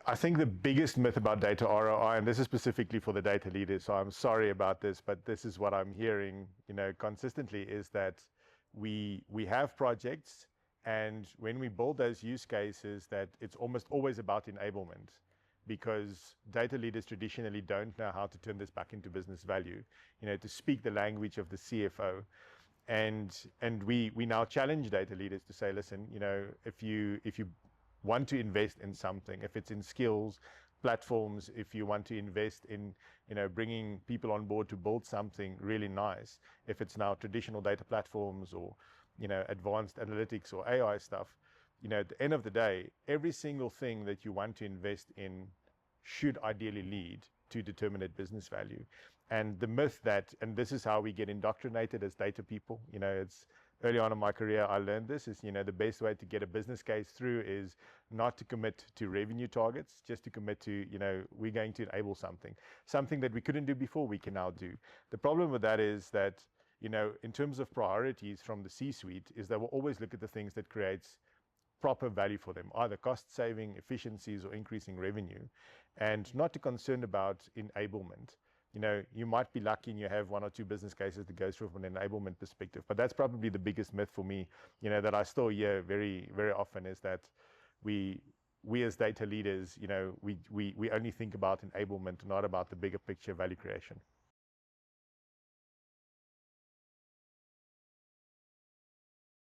I think the biggest myth about data ROI, and this is specifically for the data leaders, so I'm sorry about this, but this is what I'm hearing, consistently, is that we have projects, and when we build those use cases, that it's almost always about enablement, because data leaders traditionally don't know how to turn this back into business value, to speak the language of the CFO. And we now challenge data leaders to say, listen, if you want to invest in something, if it's in skills, platforms, if you want to invest in, bringing people on board to build something really nice, if it's now traditional data platforms or, advanced analytics or AI stuff, at the end of the day, every single thing that you want to invest in should ideally lead to determinate business value. And the myth that, and this is how we get indoctrinated as data people, it's early on in my career, I learned this is, the best way to get a business case through is not to commit to revenue targets, just to commit to, we're going to enable something that we couldn't do before, we can now do. The problem with that is that, in terms of priorities from the C-suite, is they will always look at the things that creates proper value for them, either cost saving, efficiencies, or increasing revenue, and not too concerned about enablement. You might be lucky and you have one or two business cases that goes through from an enablement perspective, but that's probably the biggest myth for me, that I still hear very, very often, is that we as data leaders, we only think about enablement, not about the bigger picture value creation.